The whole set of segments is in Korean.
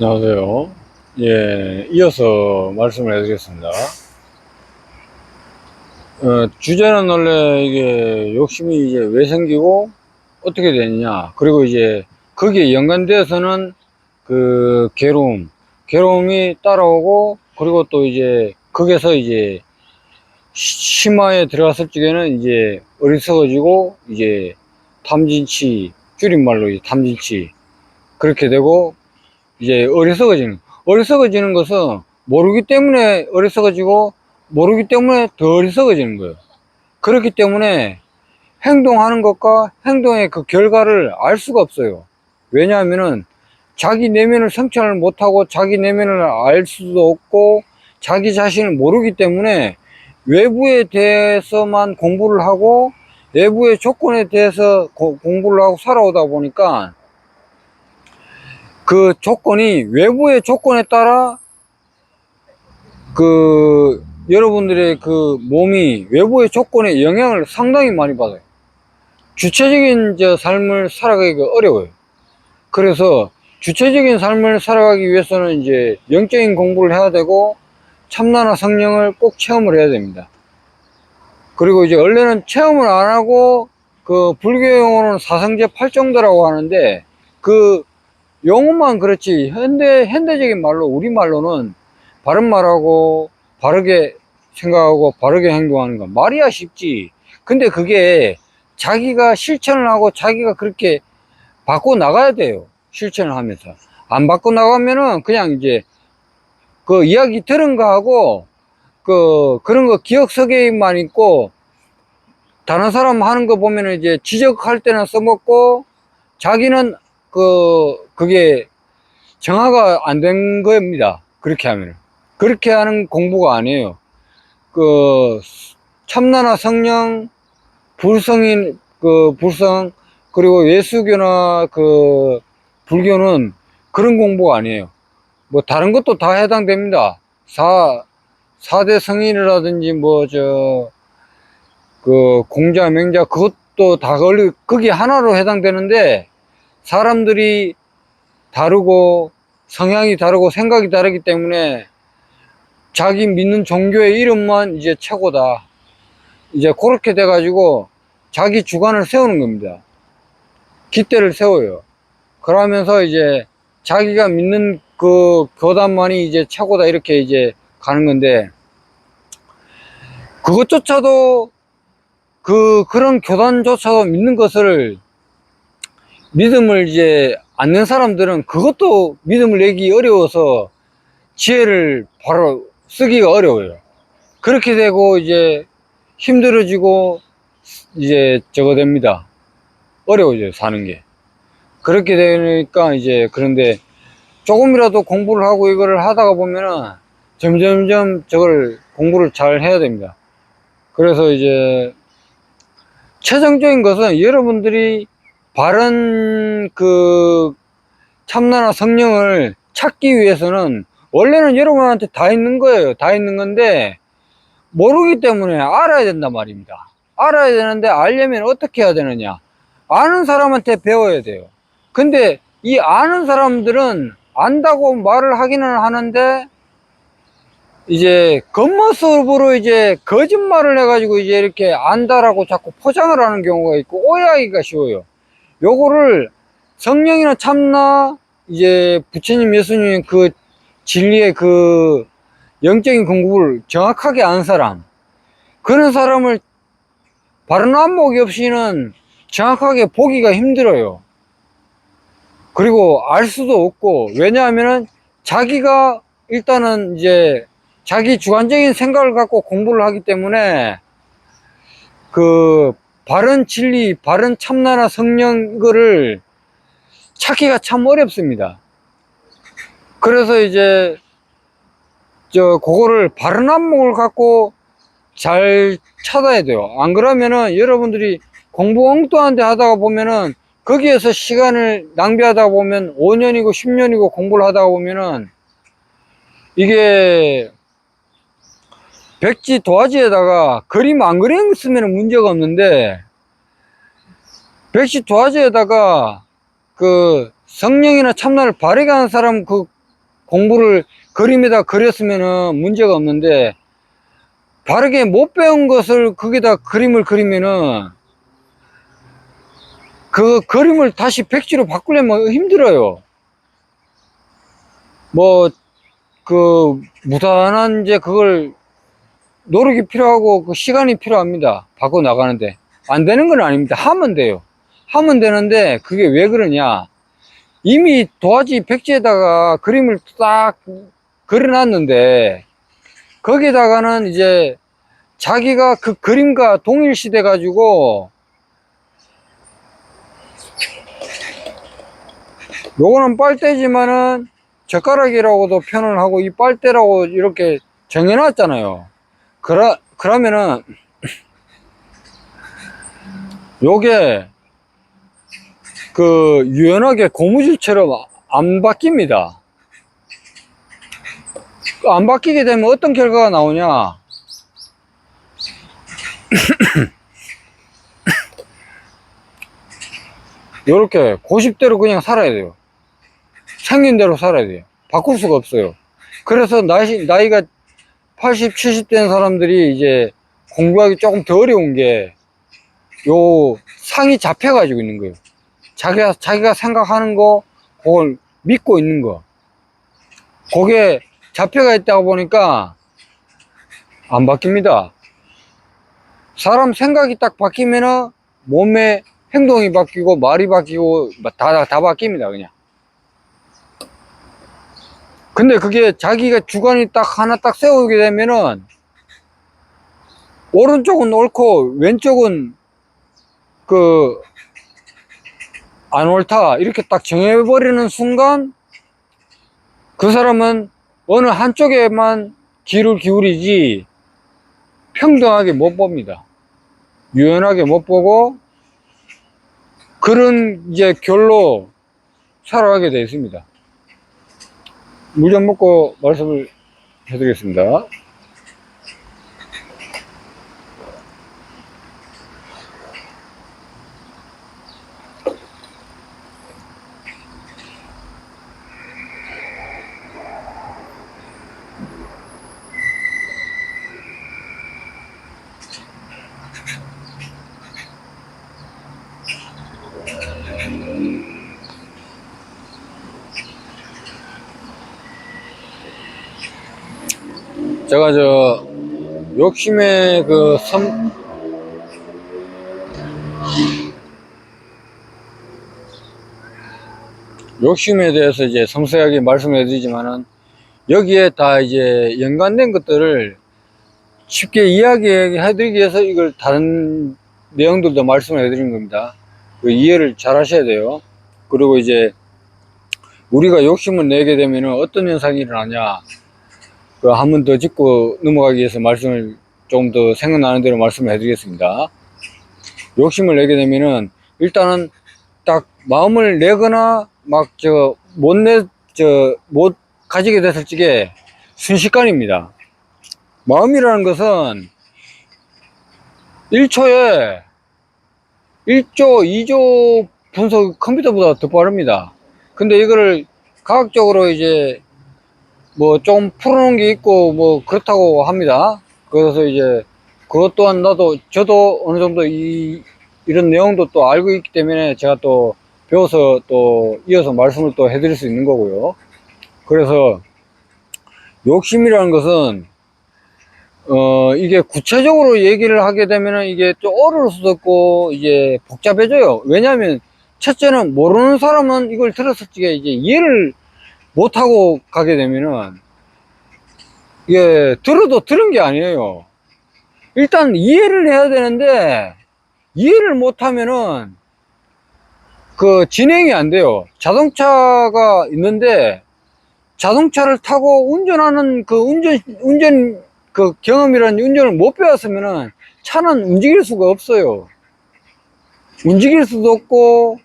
안녕하세요. 예, 이어서 말씀을 해드리겠습니다. 주제는 원래 이게 욕심이 이제 왜 생기고 어떻게 되느냐. 그리고 이제 거기에 연관되어서는 그 괴로움이 따라오고, 그리고 또 이제 거기서 이제 심화에 들어갔을 적에는 이제 어리석어지고, 이제 탐진치, 줄임말로 이제 탐진치, 그렇게 되고, 이제 어리석어지는 것은 모르기 때문에 어리석어지고, 모르기 때문에 더 어리석어지는 거예요. 그렇기 때문에 행동하는 것과 행동의 그 결과를 알 수가 없어요. 왜냐하면은 자기 내면을 성찰을 못하고 자기 내면을 알 수도 없고 자기 자신을 모르기 때문에 외부에 대해서만 공부를 하고 내부의 조건에 대해서 공부를 하고 살아오다 보니까 그 조건이 외부의 조건에 따라 그 여러분들의 그 몸이 외부의 조건에 영향을 상당히 많이 받아요. 주체적인 삶을 살아가기가 어려워요. 그래서 주체적인 삶을 살아가기 위해서는 이제 영적인 공부를 해야 되고 참나나 성령을 꼭 체험을 해야 됩니다. 그리고 이제 원래는 체험을 안 하고 그 불교 용어로는 사성제 팔정도라고 하는데 그 용어만 그렇지 현대적인 말로 우리말로는 바른 말하고 바르게 생각하고 바르게 행동하는 거 말이야 쉽지. 근데 그게 자기가 실천을 하고 자기가 그렇게 바꿔 나가야 돼요. 실천을 하면서 안 바꿔 나가면은 그냥 이제 그 이야기 들은 거 하고 그런 거 기억 속에만 있고 다른 사람 하는 거 보면은 이제 지적할 때는 써먹고 자기는 그게 정화가 안 된 겁니다. 그렇게 하면. 그렇게 하는 공부가 아니에요. 그, 참나나 성령, 불성, 그리고 예수교나 불교는 그런 공부가 아니에요. 뭐, 다른 것도 다 해당됩니다. 사대 성인이라든지, 공자, 맹자, 그것도 다 거기 하나로 해당되는데, 사람들이 다르고, 성향이 다르고, 생각이 다르기 때문에, 자기 믿는 종교의 이름만 이제 최고다. 이제 그렇게 돼가지고 자기 주관을 세우는 겁니다. 깃대를 세워요. 그러면서 이제 자기가 믿는 그 교단만이 이제 최고다 이렇게 이제 가는 건데 그것조차도 그런 교단조차도 믿는 것을 믿음을 이제 않는 사람들은 그것도 믿음을 내기 어려워서 지혜를 바로 쓰기가 어려워요. 그렇게 되고 이제 힘들어지고 이제 저거 됩니다. 어려워져요, 사는 게. 그렇게 되니까 이제 그런데 조금이라도 공부를 하고 이거를 하다가 보면은 점점점 저걸 공부를 잘 해야 됩니다. 그래서 이제 최종적인 것은 여러분들이 바른 참나나 성령을 찾기 위해서는 원래는 여러분한테 다 있는 거예요. 다 있는 건데 모르기 때문에 알아야 된단 말입니다. 알아야 되는데 알려면 어떻게 해야 되느냐? 아는 사람한테 배워야 돼요. 근데 이 아는 사람들은 안다고 말을 하기는 하는데 이제 겉모습으로 이제 거짓말을 해가지고 이제 이렇게 안다라고 자꾸 포장을 하는 경우가 있고 오해하기가 쉬워요. 요거를 성령이나 참나 이제 부처님 예수님 그 진리의 그 영적인 공부를 정확하게 아는 사람, 그런 사람을 바른 안목이 없이는 정확하게 보기가 힘들어요. 그리고 알 수도 없고, 왜냐하면은 자기가 일단은 이제 자기 주관적인 생각을 갖고 공부를 하기 때문에 그 바른 진리, 바른 참나나 성령 거를 찾기가 참 어렵습니다. 그래서 이제 그거를 바른 안목을 갖고 잘 찾아야 돼요. 안 그러면은 여러분들이 공부 엉뚱한 데 하다가 보면은 거기에서 시간을 낭비하다 보면 5년이고 10년이고 공부를 하다가 보면은 이게 백지 도화지에다가 그림 안 그렸으면 문제가 없는데 백지 도화지에다가 그 성령이나 참나를 바르게 하는 사람 공부를 그림에다 그렸으면은 문제가 없는데, 바르게 못 배운 것을 거기다 그림을 그리면은, 그 그림을 다시 백지로 바꾸려면 힘들어요. 뭐, 무단한 이제 그걸 노력이 필요하고 그 시간이 필요합니다. 바꿔 나가는데. 안 되는 건 아닙니다. 하면 돼요. 하면 되는데, 그게 왜 그러냐. 이미 도화지 백지에다가 그림을 딱 그려놨는데, 거기다가는 이제 자기가 그 그림과 동일시돼 가지고, 요거는 빨대지만은 젓가락이라고도 표현을 하고, 이 빨대라고 이렇게 정해놨잖아요. 그러면은 요게 유연하게 고무줄처럼 안 바뀝니다. 안 바뀌게 되면 어떤 결과가 나오냐. 요렇게 고집대로 그냥 살아야 돼요. 생긴 대로 살아야 돼요. 바꿀 수가 없어요. 그래서 나이가 80, 70 된 사람들이 이제 공부하기 조금 더 어려운 게, 요 상이 잡혀가지고 있는 거예요. 자기가 생각하는 거, 그걸 믿고 있는 거. 그게 잡혀가 있다 보니까 안 바뀝니다. 사람 생각이 딱 바뀌면은 몸의 행동이 바뀌고 말이 바뀌고 다 바뀝니다, 그냥. 근데 그게 자기가 주관이 하나 딱 세우게 되면은, 오른쪽은 옳고 왼쪽은 안 옳다 이렇게 딱 정해버리는 순간, 그 사람은 어느 한쪽에만 귀를 기울이지 평등하게 못 봅니다. 유연하게 못 보고 그런 이제 결로 살아가게 되어 있습니다. 물 좀 먹고 말씀을 해드리겠습니다. 제가 욕심의 욕심에 대해서 이제 섬세하게 말씀해 드리지만은, 여기에 다 이제 연관된 것들을 쉽게 이야기해 드리기 위해서 이걸 다른 내용들도 말씀을 해 드린 겁니다. 이해를 잘 하셔야 돼요. 그리고 이제 우리가 욕심을 내게 되면은 어떤 현상이 일어나냐, 한 번 더 짚고 넘어가기 위해서 말씀을 좀 더 생각나는 대로 말씀을 해드리겠습니다. 욕심을 내게 되면은 일단은 딱 마음을 내거나 못 가지게 됐을 적에 순식간입니다. 마음이라는 것은 1초에 1조, 2조 분석 컴퓨터보다 더 빠릅니다. 근데 이거를 과학적으로 이제 좀 풀어놓은 게 있고 그렇다고 합니다. 그래서 이제 그것 또한 저도 어느 정도 이런 내용도 또 알고 있기 때문에 제가 또 배워서 또 이어서 말씀을 또 해드릴 수 있는 거고요. 그래서 욕심이라는 것은 이게 구체적으로 얘기를 하게 되면은 이게 좀 어려울 수도 있고 이제 복잡해져요. 왜냐하면 첫째는 모르는 사람은 이걸 들었을 적에 이제 이해를 못하고 가게 되면은, 이게 들어도 들은 게 아니에요. 일단 이해를 해야 되는데, 이해를 못하면은 진행이 안 돼요. 자동차가 있는데 자동차를 타고 운전하는 운전 경험이라는 운전을 못 배웠으면은 차는 움직일 수가 없어요. 움직일 수도 없고,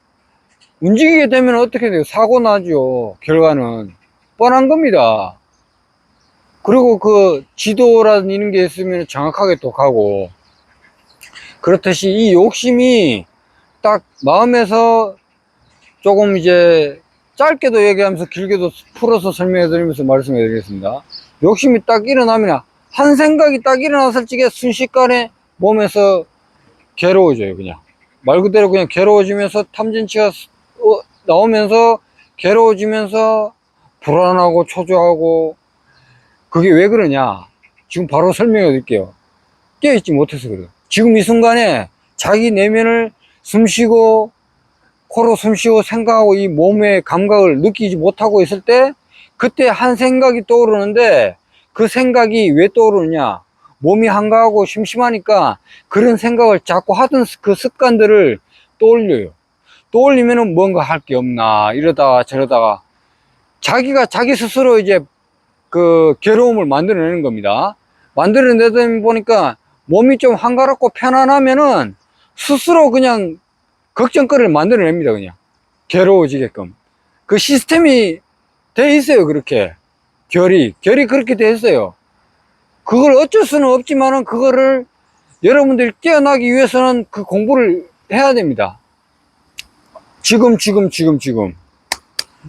움직이게 되면 어떻게 돼요? 사고 나죠. 결과는 뻔한 겁니다. 그리고 지도라든 이런 게 있으면 정확하게 또 가고, 그렇듯이 이 욕심이 딱 마음에서 조금 이제 짧게도 얘기하면서 길게도 풀어서 설명해 드리면서 말씀해 드리겠습니다. 욕심이 딱 일어나면 한 생각이 딱 일어났을 적에 순식간에 몸에서 괴로워져요. 그냥 말 그대로 그냥 괴로워지면서 탐진치가 나오면서 괴로워지면서 불안하고 초조하고, 그게 왜 그러냐, 지금 바로 설명해 드릴게요. 깨어있지 못해서 그래요. 지금 이 순간에 자기 내면을 숨쉬고 코로 숨쉬고 생각하고 이 몸의 감각을 느끼지 못하고 있을 때, 그때 한 생각이 떠오르는데, 그 생각이 왜 떠오르느냐, 몸이 한가하고 심심하니까 그런 생각을 자꾸 하던 그 습관들을 떠올려요. 떠올리면은 뭔가 할 게 없나 이러다가 저러다가 자기가 자기 스스로 이제 그 괴로움을 만들어내는 겁니다. 만들어내다 보니까 몸이 좀 한가롭고 편안하면은 스스로 그냥 걱정거리를 만들어냅니다. 그냥 괴로워지게끔 그 시스템이 돼 있어요. 그렇게 결이 그렇게 돼 있어요. 그걸 어쩔 수는 없지만은 그거를 여러분들이 깨어나기 위해서는 그 공부를 해야 됩니다. 지금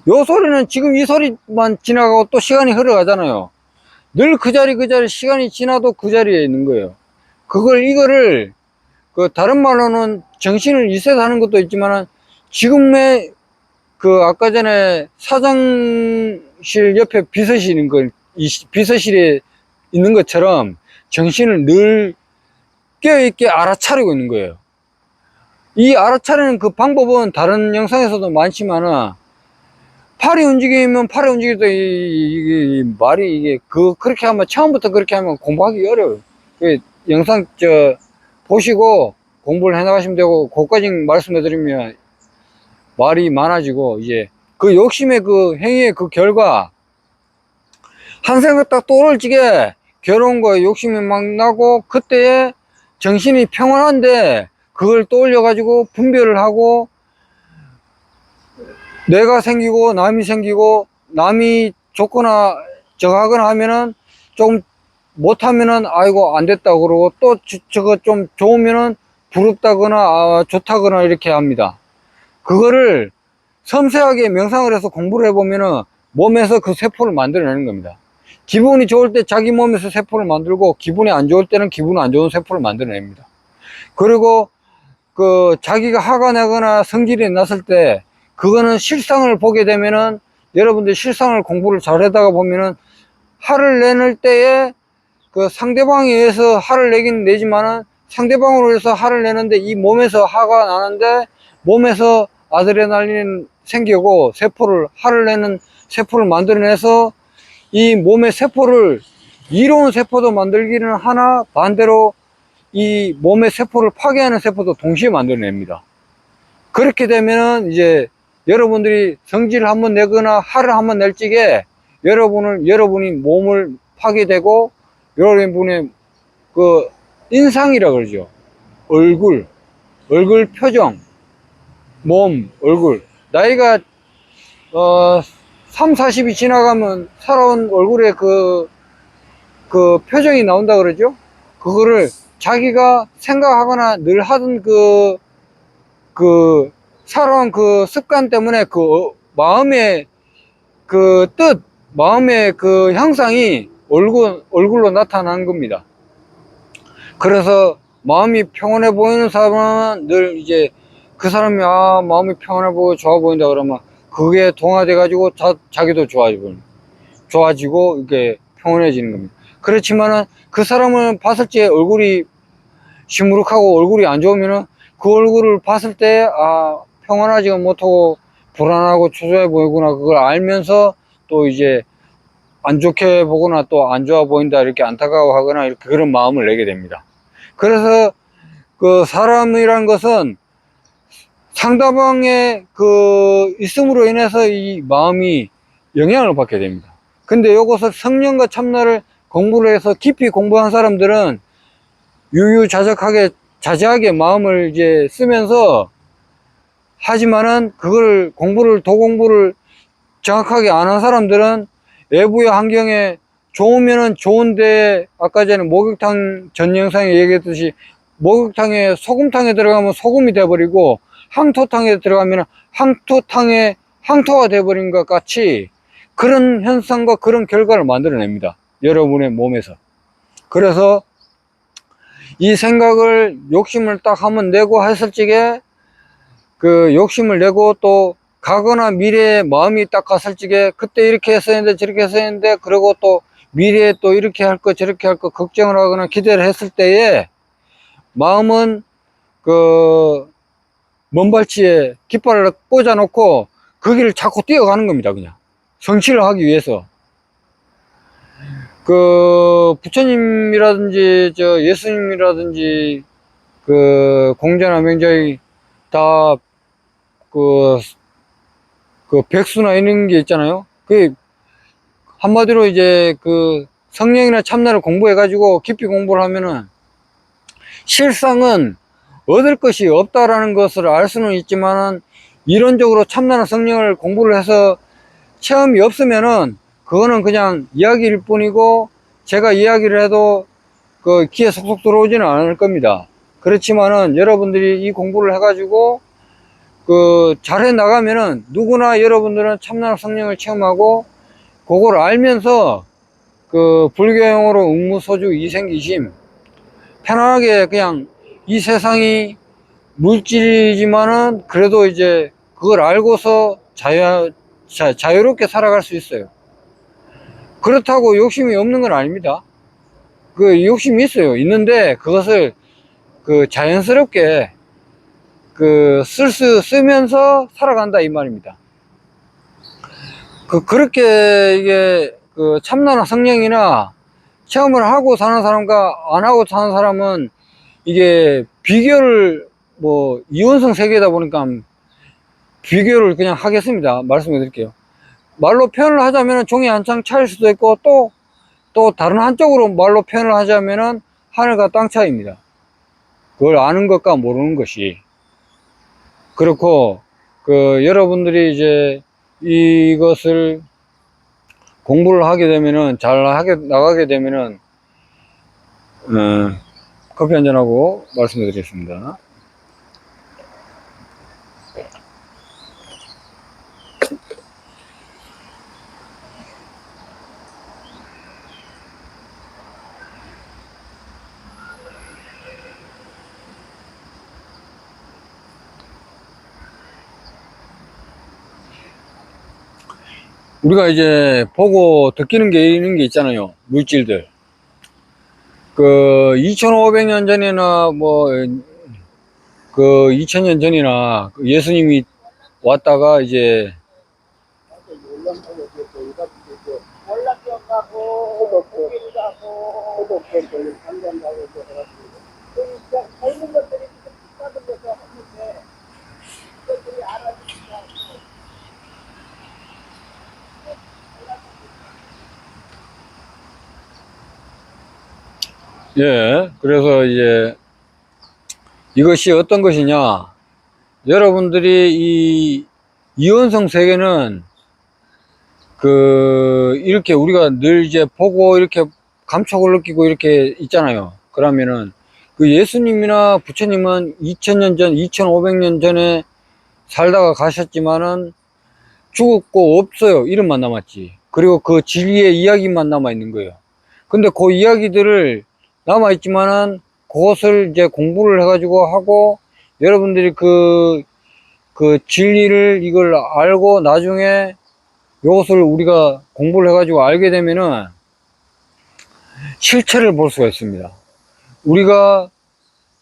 요 소리는 지금 이 소리만 지나가고 또 시간이 흘러가잖아요. 늘 그 자리 시간이 지나도 그 자리에 있는 거예요. 이거를 그 다른 말로는 정신을 리셋하는 것도 있지만은, 지금의 그 아까 전에 사장실 옆에 비서실인 거, 이 비서실에 있는 것처럼 정신을 늘 깨어있게 알아차리고 있는 거예요. 이 알아차리는 그 방법은 다른 영상에서도 많지만은, 팔이 움직이면 팔이 움직여도 이게 말이 이게 그렇게 하면, 처음부터 그렇게 하면 공부하기 어려워요. 영상 보시고 공부를 해 나가시면 되고, 그것까지 말씀해 드리면 말이 많아지고, 이제 그 욕심의 그 행위의 그 결과, 한 생각 딱 떠오를 적에 괴로운 거에 욕심이 막 나고, 그때에 정신이 평온한데 그걸 떠올려 가지고 분별을 하고, 내가 생기고 남이 생기고, 남이 좋거나 저하거나 하면은 좀 못하면은 아이고 안 됐다 그러고, 또 저거 좀 좋으면은 부럽다거나 좋다거나 이렇게 합니다. 그거를 섬세하게 명상을 해서 공부를 해보면은 몸에서 그 세포를 만들어내는 겁니다. 기분이 좋을 때 자기 몸에서 세포를 만들고, 기분이 안 좋을 때는 기분 안 좋은 세포를 만들어냅니다. 그리고 그 자기가 화가 나거나 성질이 났을 때, 그거는 실상을 보게 되면은, 여러분들 실상을 공부를 잘 하다가 보면은, 화를 내는 때에 그 상대방에 의해서 화를 내긴 내지만은, 상대방으로 해서 화를 내는데 이 몸에서 화가 나는데, 몸에서 아드레날린 생기고 화를 내는 세포를 만들어내서 이 몸의 세포를, 이로운 세포도 만들기는 하나, 반대로 이 몸의 세포를 파괴하는 세포도 동시에 만들어냅니다. 그렇게 되면은 이제 여러분들이 성질을 한번 내거나 화를 한번 낼 적에 여러분이 몸을 파괴되고, 여러분의 그 인상이라 그러죠. 얼굴 표정, 몸, 얼굴. 나이가 3, 40이 지나가면 살아온 얼굴에 그 표정이 나온다 그러죠. 그거를 자기가 생각하거나 늘 하던 살아온 그 습관 때문에 마음의 마음의 그 형상이 얼굴로 나타나는 겁니다. 그래서 마음이 평온해 보이는 사람은 늘 이제 그 사람이 마음이 평온해 보이고 좋아 보인다 그러면 그게 동화돼 가지고 자기도 좋아지고 이렇게 평온해지는 겁니다. 그렇지만은 그 사람을 봤을 때 얼굴이 시무룩하고 얼굴이 안 좋으면은, 그 얼굴을 봤을 때 평온하지가 못하고 불안하고 초조해 보이구나, 그걸 알면서 또 이제 안 좋게 보거나 또 안 좋아 보인다 이렇게 안타까워하거나 이렇게 그런 마음을 내게 됩니다. 그래서 그 사람이란 것은 상대방의 그 있음으로 인해서 이 마음이 영향을 받게 됩니다. 근데 이것을 성령과 참나를 공부를 해서 깊이 공부한 사람들은 자제하게 마음을 이제 쓰면서 하지만은, 그걸 도공부를 정확하게 안 한 사람들은 외부의 환경에 좋으면은 좋은데, 아까 전에 목욕탕 전 영상에 얘기했듯이 목욕탕에 소금탕에 들어가면 소금이 돼버리고, 항토탕에 들어가면 황토가 돼버린 것 같이 그런 현상과 그런 결과를 만들어냅니다. 여러분의 몸에서. 그래서 이 생각을 욕심을 딱 한번 내고 했을 적에 그 욕심을 내고 또 가거나 미래에 마음이 딱 갔을 적에 그때 이렇게 했어야 했는데 저렇게 했어야 했는데 그리고 또 미래에 또 이렇게 할 거 저렇게 할 거 걱정을 하거나 기대를 했을 때에 마음은 그 먼발치에 깃발을 꽂아 놓고 그 길을 자꾸 뛰어가는 겁니다. 그냥 성취를 하기 위해서. 그 부처님이라든지 저 예수님이라든지 그 공자나 명자의 다 그 백수나 이런 게 있잖아요. 그 한마디로 이제 그 성령이나 참나를 공부해 가지고 깊이 공부를 하면은 실상은 얻을 것이 없다라는 것을 알 수는 있지만은 이론적으로 참나나 성령을 공부를 해서 체험이 없으면은 그거는 그냥 이야기일 뿐이고 제가 이야기를 해도 그 귀에 속속 들어오지는 않을 겁니다. 그렇지만은 여러분들이 이 공부를 해가지고 그 잘해 나가면은 누구나 여러분들은 참나나 성령을 체험하고 그걸 알면서 그 불교용어로 응무소주 이생기심 편안하게 그냥 이 세상이 물질이지만은 그래도 이제 그걸 알고서 자유롭게 살아갈 수 있어요. 그렇다고 욕심이 없는 건 아닙니다. 그 욕심이 있어요. 있는데 그것을 그 자연스럽게 그 쓰면서 살아간다 이 말입니다. 그렇게 이게 그 참나나 성령이나 체험을 하고 사는 사람과 안 하고 사는 사람은 이게 비교를 뭐 이원성 세계다 보니까 비교를 그냥 하겠습니다. 말씀해 드릴게요. 말로 표현을 하자면 종이 한 장 차일 수도 있고 또 다른 한쪽으로 말로 표현을 하자면은 하늘과 땅 차이입니다. 그걸 아는 것과 모르는 것이. 그렇고 그 여러분들이 이제 이것을 공부를 하게 되면은 나가게 되면은 커피 한잔하고 말씀해 드리겠습니다. 우리가 이제 보고 느끼는 게 있는 게 있잖아요. 물질들. 그 2500년 전이나 뭐 그 2000년 전이나 예수님이 왔다가 이제 예, 그래서 이제 이것이 어떤 것이냐. 여러분들이 이 이원성 세계는 그 이렇게 우리가 늘 이제 보고 이렇게 감촉을 느끼고 이렇게 있잖아요. 그러면은 그 예수님이나 부처님은 2000년 전, 2500년 전에 살다가 가셨지만은 죽었고 없어요. 이름만 남았지. 그리고 그 진리의 이야기만 남아 있는 거예요. 근데 그 이야기들을 남아 있지만은 그것을 이제 공부를 해가지고 하고 여러분들이 그 진리를 이걸 알고 나중에 이것을 우리가 공부를 해가지고 알게 되면은 실체를 볼 수가 있습니다.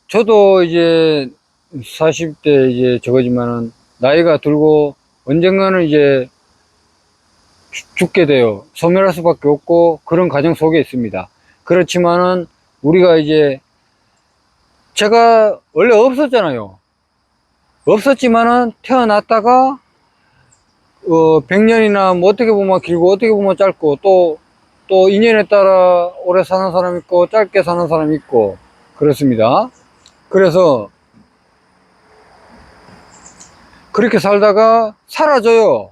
저도 이제 40대 이제 저거지만은 나이가 들고 언젠가는 이제 죽게 돼요. 소멸할 수밖에 없고 그런 과정 속에 있습니다. 그렇지만은 우리가 이제 제가 원래 없었잖아요. 없었지만은 태어났다가 100년이나 뭐 어떻게 보면 길고 어떻게 보면 짧고 또 인연에 따라 오래 사는 사람 있고 짧게 사는 사람 있고 그렇습니다. 그래서 그렇게 살다가 사라져요.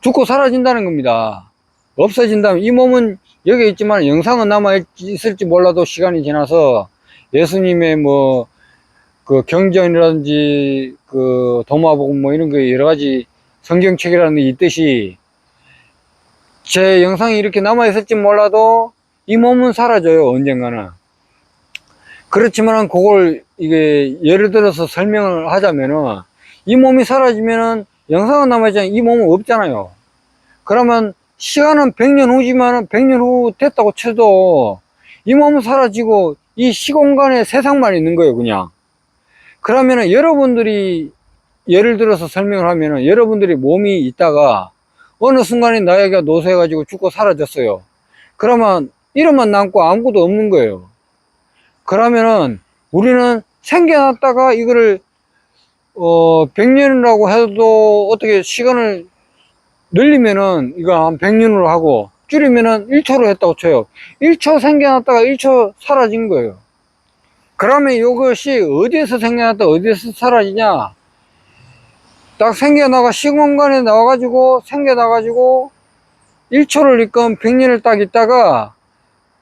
죽고 사라진다는 겁니다. 없어진다면 이 몸은 여기 있지만 영상은 남아 있을지 몰라도 시간이 지나서 예수님의 그 경전이라든지 그 도마복음 뭐 이런 거 여러 가지 성경책이라는 게 있듯이 제 영상이 이렇게 남아있을지 몰라도 이 몸은 사라져요, 언젠가는. 그렇지만은 그걸 이게 예를 들어서 설명을 하자면은 이 몸이 사라지면은 영상은 남아있잖아요. 이 몸은 없잖아요. 그러면 시간은 100년 후지만은 100년 후 됐다고 쳐도 이 몸은 사라지고 이 시공간에 세상만 있는 거예요, 그냥. 그러면은 여러분들이 예를 들어서 설명을 하면은 여러분들이 몸이 있다가 어느 순간에 나이가 노쇠해가지고 죽고 사라졌어요. 그러면 이름만 남고 아무것도 없는 거예요. 그러면은 우리는 생겨났다가 이거를 100년이라고 해도 어떻게 시간을 늘리면은 이거 한 100년으로 하고 줄이면은 1초로 했다고 쳐요. 1초 생겨났다가 1초 사라진 거예요. 그러면 이것이 어디에서 생겨났다 어디에서 사라지냐, 딱 생겨나가 시공간에 나와가지고 생겨나가지고 1초를 있건 100년을 딱 있다가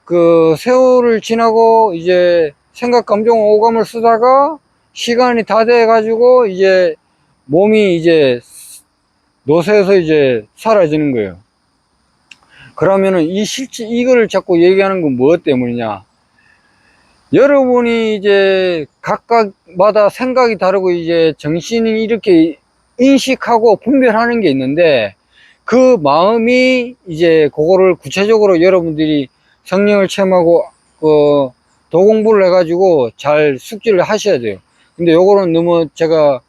그 세월을 지나고 이제 생각 감정 오감을 쓰다가 시간이 다 돼 가지고 이제 몸이 이제 노쇠해서 이제 사라지는 거예요. 그러면은 이 실제 이걸 자꾸 얘기하는 건 무엇 때문이냐, 여러분이 이제 각각마다 생각이 다르고 이제 정신이 이렇게 인식하고 분별하는 게 있는데 그 마음이 이제 그거를 구체적으로 여러분들이 성령을 체험하고 그 도공부를 해가지고 잘 숙지를 하셔야 돼요. 근데 요거는 너무 제가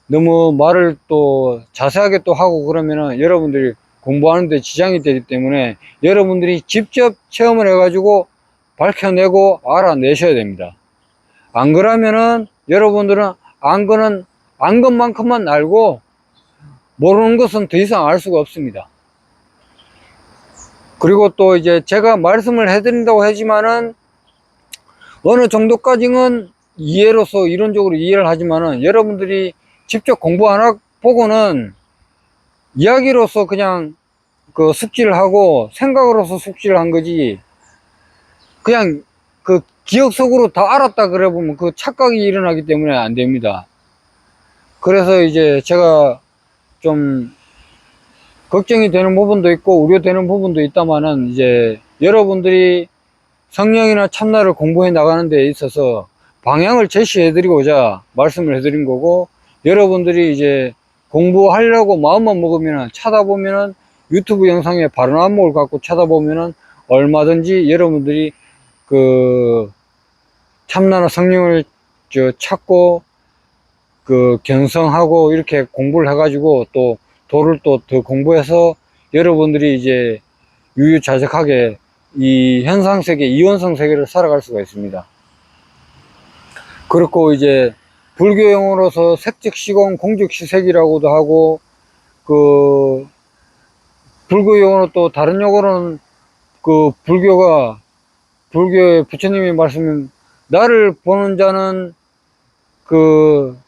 너무 말을 또 자세하게 또 하고 그러면은 여러분들이 공부하는데 지장이 되기 때문에 여러분들이 직접 체험을 해가지고 밝혀내고 알아내셔야 됩니다. 안 그러면은 여러분들은 안 것만큼만 알고 모르는 것은 더 이상 알 수가 없습니다. 그리고 또 이제 제가 말씀을 해드린다고 하지만은 어느 정도까지는 이해로서 이론적으로 이해를 하지만은 여러분들이 직접 공부 안 하고 보고는 이야기로서 그냥 그 숙지를 하고 생각으로서 숙지를 한 거지, 그냥 그 기억 속으로 다 알았다 그래 보면 그 착각이 일어나기 때문에 안 됩니다. 그래서 이제 제가 좀 걱정이 되는 부분도 있고 우려되는 부분도 있다마는 이제 여러분들이 성령이나 참나를 공부해 나가는 데 있어서 방향을 제시해 드리고자 말씀을 해 드린 거고, 여러분들이 이제 공부하려고 마음만 먹으면 찾아보면은 유튜브 영상에 바른 안목을 갖고 찾아보면은 얼마든지 여러분들이 그 참나나 성령을 찾고 그 견성하고 이렇게 공부를 해가지고 또 도를 또 더 공부해서 여러분들이 이제 유유자적하게 이 현상세계, 이원성 세계를 살아갈 수가 있습니다. 그렇고 이제 불교용어로서 색즉시공 공즉시색이라고도 하고, 그 불교용어로 또 다른 용어로는 그 불교의 부처님이 말씀은 나를 보는 자는 그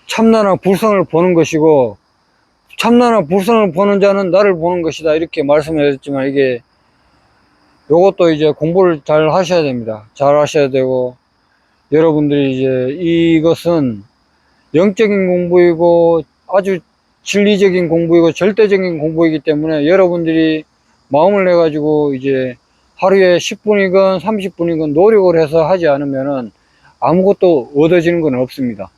참나나 불성을 보는 것이고 참나나 불성을 보는 자는 나를 보는 것이다, 이렇게 말씀을 했지만 이게 요것도 이제 공부를 잘 하셔야 됩니다. 잘 하셔야 되고, 여러분들이 이제 이것은 영적인 공부이고 아주 진리적인 공부이고 절대적인 공부이기 때문에 여러분들이 마음을 내 가지고 이제 하루에 10분이건 30분이건 노력을 해서 하지 않으면은 아무것도 얻어지는 건 없습니다.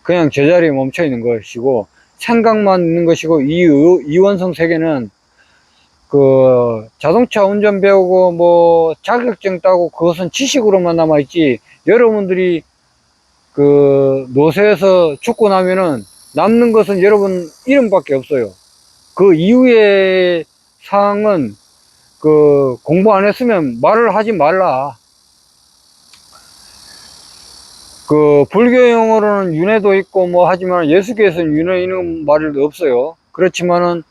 그냥 제자리에 멈춰 있는 것이고 생각만 있는 것이고, 이원성 세계는 그 자동차 운전 배우고 뭐 자격증 따고 그것은 지식으로만 남아있지, 여러분들이 그 노쇠에서 죽고 나면은 남는 것은 여러분 이름밖에 없어요. 그 이후의 사항은 그 공부 안 했으면 말을 하지 말라. 그 불교 용어로는 윤회도 있고 뭐 하지만 예수교에서는 윤회 있는 말이 없어요. 그렇지만은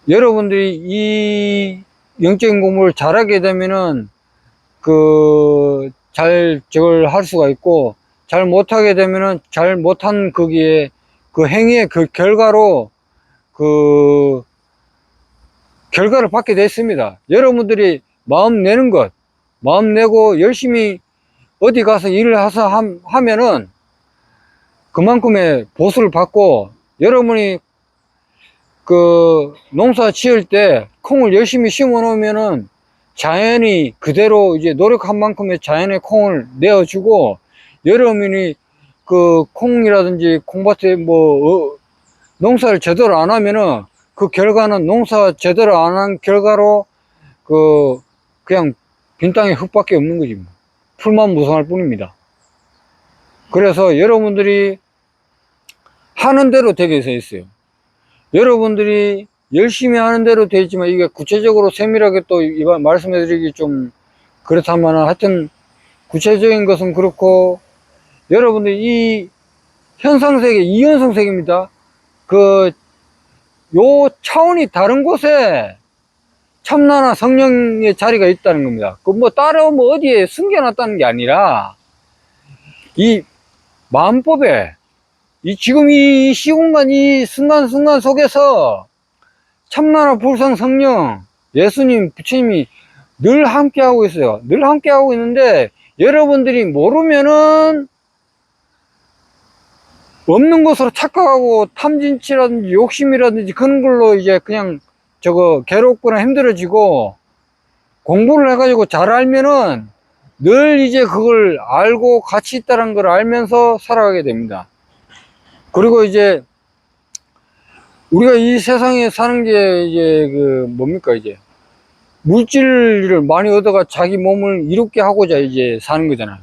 여러분들이 이 영적인 공부를 잘하게 되면은 그 잘 저걸 할 수가 있고, 잘 못하게 되면은 잘 못한 거기에 그 행위의 그 결과로 그 결과를 받게 됐습니다. 여러분들이 마음 내는 것, 마음 내고 열심히 어디 가서 일을 해서 하면은 그만큼의 보수를 받고, 여러분이 그 농사 지을 때 콩을 열심히 심어 놓으면은 자연이 그대로 이제 노력한 만큼의 자연의 콩을 내어주고, 여러분이 그 콩이라든지 콩밭에 농사를 제대로 안 하면은 그 결과는 농사 제대로 안 한 결과로 그냥 빈 땅에 흙밖에 없는 거지 뭐. 풀만 무성할 뿐입니다. 그래서 여러분들이 하는 대로 되게 돼 있어요. 여러분들이 열심히 하는 대로 돼 있지만, 이게 구체적으로 세밀하게 또 말씀해 드리기 좀 그렇다면, 하여튼 구체적인 것은 그렇고, 여러분들이 이 현상세계, 이현상세계입니다. 요 차원이 다른 곳에 참나나 성령의 자리가 있다는 겁니다. 따로 어디에 숨겨놨다는 게 아니라, 이 마음법에, 지금 이 시공간, 이 순간순간 속에서 참나나 불상 성령, 예수님, 부처님이 늘 함께하고 있어요. 늘 함께하고 있는데, 여러분들이 모르면은 없는 것으로 착각하고 탐진치라든지 욕심이라든지 그런 걸로 이제 그냥 괴롭거나 힘들어지고, 공부를 해가지고 잘 알면은 늘 이제 그걸 알고 가치 있다는 걸 알면서 살아가게 됩니다. 그리고 이제 우리가 이 세상에 사는 게 이제 뭡니까, 이제 물질을 많이 얻어가 자기 몸을 이롭게 하고자 이제 사는 거잖아요.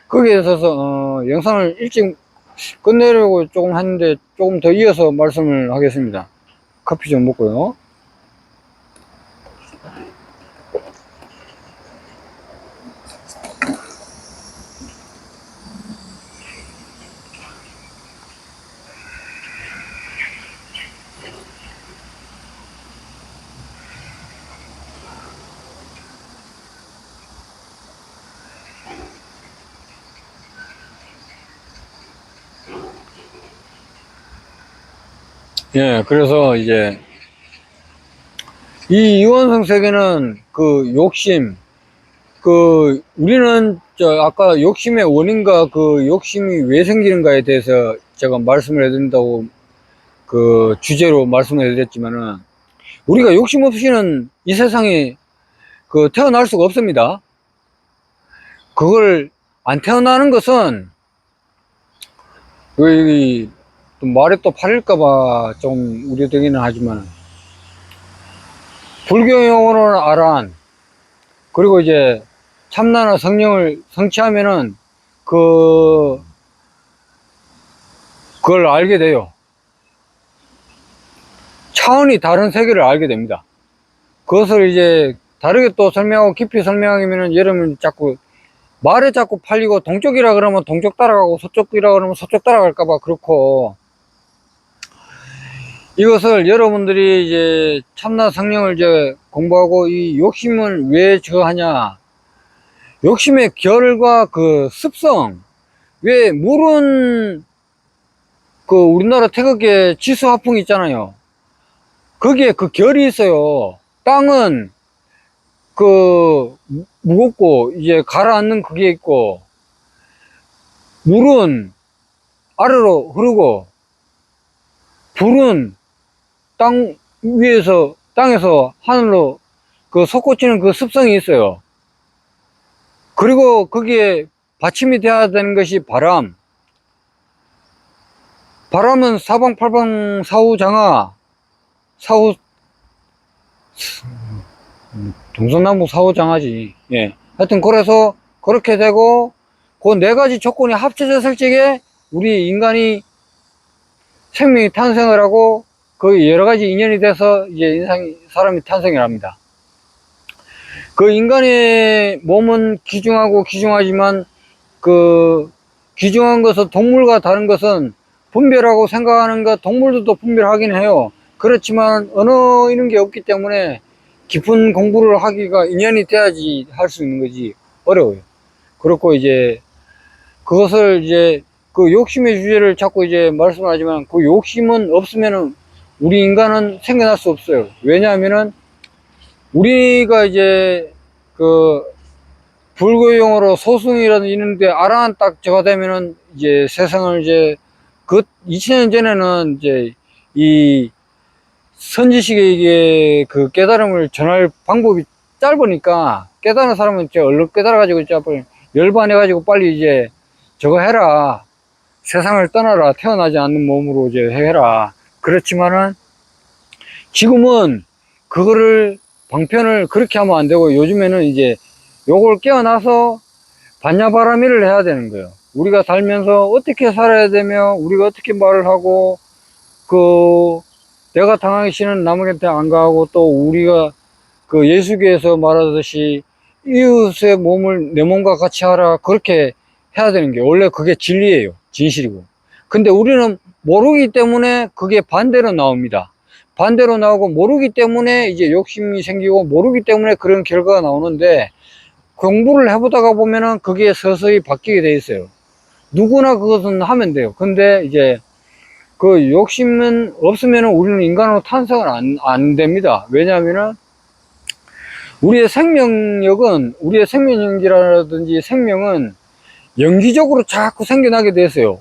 거기에 있어서 영상을 일찍 끝내려고 조금 했는데, 조금 더 이어서 말씀을 하겠습니다. 커피 좀 먹고요. 예, 그래서 이제 이 이원성 세계는 욕심, 우리는 아까 욕심의 원인과 욕심이 왜 생기는가에 대해서 제가 말씀을 해드린다고 주제로 말씀을 해드렸지만은, 우리가 욕심 없이는 이 세상에 태어날 수가 없습니다. 그걸 안 태어나는 것은, 또 말에 또 팔릴까봐 좀 우려되기는 하지만, 불교 용어로는 아란, 그리고 이제 참나나 성령을 성취하면은 그걸 알게 돼요. 차원이 다른 세계를 알게 됩니다. 그것을 이제 다르게 또 설명하고 깊이 설명하면은, 여러분 말에 자꾸 팔리고, 동쪽이라 그러면 동쪽 따라가고 서쪽이라 그러면 서쪽 따라갈까봐 그렇고, 이것을 여러분들이 이제 참나 성령을 이제 공부하고, 이 욕심을 왜 하냐, 욕심의 결과 습성, 왜 물은 우리나라 태극기에 지수 화풍이 있잖아요. 거기에 결이 있어요. 땅은 무겁고 이제 가라앉는 그게 있고, 물은 아래로 흐르고, 불은 땅에서 하늘로 솟구치는 습성이 있어요. 그리고 거기에 받침이 돼야 되는 것이 바람은 사방팔방 사후장하, 동서남북 사후장하지. 예. 하여튼 그래서 그렇게 되고, 그 네 가지 조건이 합쳐졌을 적에 우리 인간이 생명이 탄생을 하고, 여러 가지 인연이 돼서 이제 사람이 탄생을 합니다. 인간의 몸은 귀중하지만, 귀중한 것은 동물과 다른 것은, 분별하고 생각하는 것, 동물들도 분별하긴 해요. 그렇지만 언어 이런 게 없기 때문에 깊은 공부를 하기가 인연이 돼야지 할 수 있는 거지, 어려워요. 그렇고 이제 그것을 이제 욕심의 주제를 자꾸 이제 말씀하지만, 욕심은 없으면은 우리 인간은 생겨날 수 없어요. 왜냐하면은 우리가 이제 불교 용어로 소승이라든 이런데 아라한 딱 저가 되면은 이제 세상을 이제 그 2000년 전에는 이제 이 선지식에게 그 깨달음을 전할 방법이 짧으니까 깨달은 사람은 이제 얼른 깨달아가지고 이제 열반해가지고 빨리 이제 저거 해라. 세상을 떠나라. 태어나지 않는 몸으로 이제 해라. 그렇지만은 지금은 그거를 방편을 그렇게 하면 안 되고 요즘에는 이제 요걸 깨어나서 반야바라밀을 해야 되는 거예요. 우리가 살면서 어떻게 살아야 되며 우리가 어떻게 말을 하고 그 내가 당하기 싫은 남에게 안 가고 또 우리가 그 예수교에서 말하듯이 이웃의 몸을 내 몸과 같이 하라 그렇게 해야 되는 게 원래 그게 진리예요. 진실이고. 근데 우리는 모르기 때문에 그게 반대로 나옵니다. 반대로 나오고 모르기 때문에 이제 욕심이 생기고 모르기 때문에 그런 결과가 나오는데 공부를 해보다가 보면은 그게 서서히 바뀌게 돼 있어요. 누구나 그것은 하면 돼요. 근데 이제 그 욕심은 없으면은 우리는 인간으로 탄생을 안 됩니다. 왜냐하면은 우리의 생명력은 우리의 생명연기라든지 생명은 연기적으로 자꾸 생겨나게 됐어요.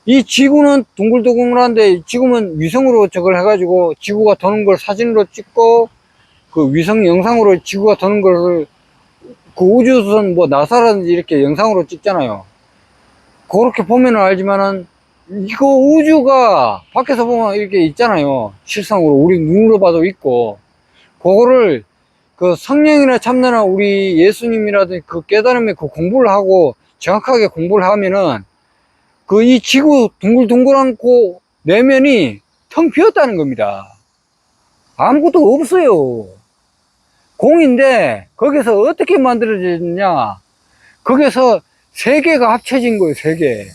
이 지구는 둥글둥글한데 지금은 위성으로 저걸 해가지고 지구가 도는 걸 사진으로 찍고 그 위성 영상으로 지구가 도는 걸 그 우주선 뭐 나사라든지 이렇게 영상으로 찍잖아요. 그렇게 보면은 알지만은 이거 우주가 밖에서 보면 이렇게 있잖아요. 실상으로 우리 눈으로 봐도 있고 그거를 그 성령이나 참나나 우리 예수님이라든지 그 깨달음에 그 공부를 하고 정확하게 공부를 하면은 그 이 지구 둥글둥글한 그 내면이 텅 비었다는 겁니다. 아무것도 없어요. 공인데 거기서 어떻게 만들어졌냐? 거기서 세 개가 합쳐진 거예요, 세 개.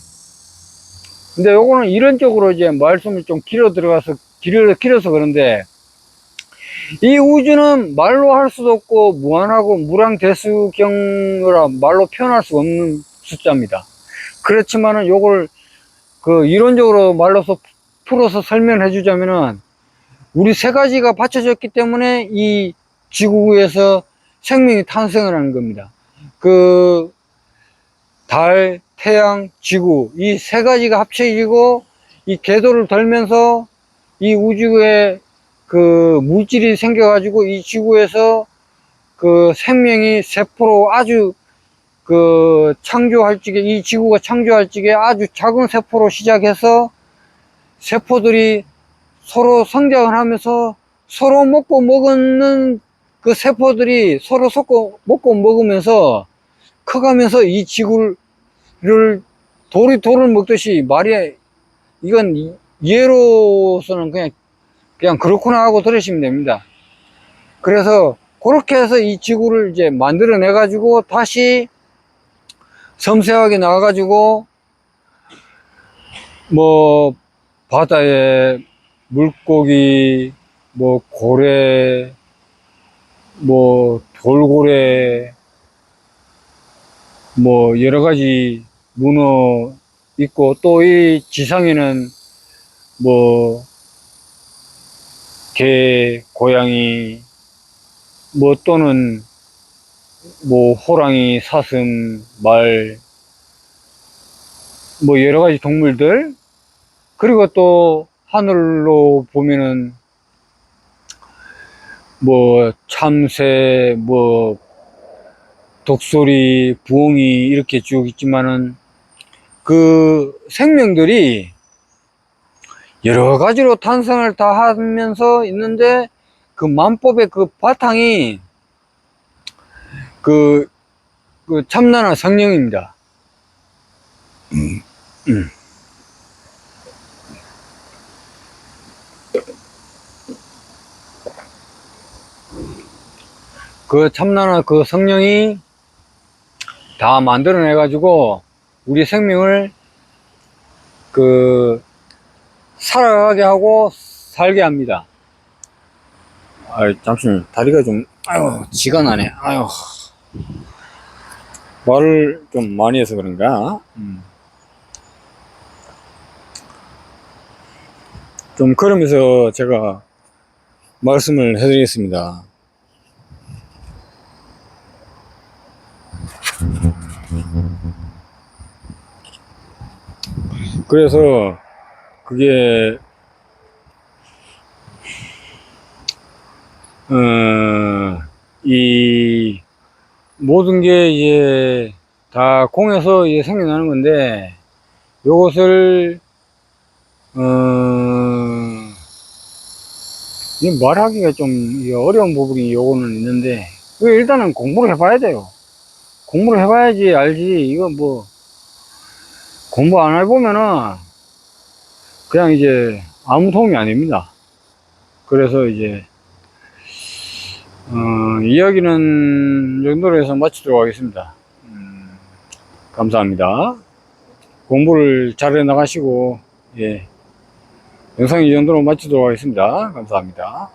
근데 요거는 이론적으로 이제 말씀을 좀 길어서 그런데 이 우주는 말로 할 수도 없고 무한하고 무량대수경이라 말로 표현할 수 없는 숫자입니다. 그렇지만은 요걸 그 이론적으로 말로서 풀어서 설명해 주자면은 우리 세 가지가 받쳐졌기 때문에 이 지구에서 생명이 탄생을 하는 겁니다. 그 달, 태양, 지구 이 세 가지가 합쳐지고 이 궤도를 돌면서 이 우주에 그 물질이 생겨가지고 이 지구에서 그 생명이 세포로 아주 그 창조할 적에 이 지구가 창조할 적에 아주 작은 세포로 시작해서 세포들이 서로 성장을 하면서 서로 먹고 먹는 그 세포들이 서로 먹고 먹으면서 커가면서 이 지구를 돌을 먹듯이 말이 이건 예로서는 그냥 그렇구나 하고 들으시면 됩니다. 그래서 그렇게 해서 이 지구를 이제 만들어내 가지고 다시 섬세하게 나가 가지고 뭐 바다에 물고기 뭐 고래 뭐 돌고래 뭐 여러 가지 문어 있고 또 이 지상에는 뭐 개, 고양이 뭐 또는 뭐 호랑이, 사슴, 말 뭐 여러 가지 동물들 그리고 또 하늘로 보면은 뭐 참새, 뭐 독수리, 부엉이 이렇게 쭉 있지만은 그 생명들이 여러 가지로 탄생을 다 하면서 있는데 그 만법의 그 바탕이 그 참나나 성령입니다. 그 참나나 그 성령이 다 만들어내 가지고 우리 생명을 그 살아가게 하고 살게 합니다. 잠시만 다리가 좀 지가 나네. 말을 좀 많이 해서 그런가? 좀 그러면서 제가 말씀을 해드리겠습니다. 그래서 그게, 이 모든 게 이제 다 공에서 이제 생겨나는 건데, 요것을, 이 말하기가 좀 이게 어려운 부분이 요거는 있는데, 이거 일단은 공부를 해봐야 돼요. 공부를 해봐야지 알지. 이거 뭐, 공부 안 해보면은, 그냥 이제 아무 도움이 아닙니다. 그래서 이제, 이야기는 이 정도로 해서 마치도록 하겠습니다. 감사합니다. 공부를 잘 해 나가시고, 예. 영상 이 정도로 마치도록 하겠습니다. 감사합니다.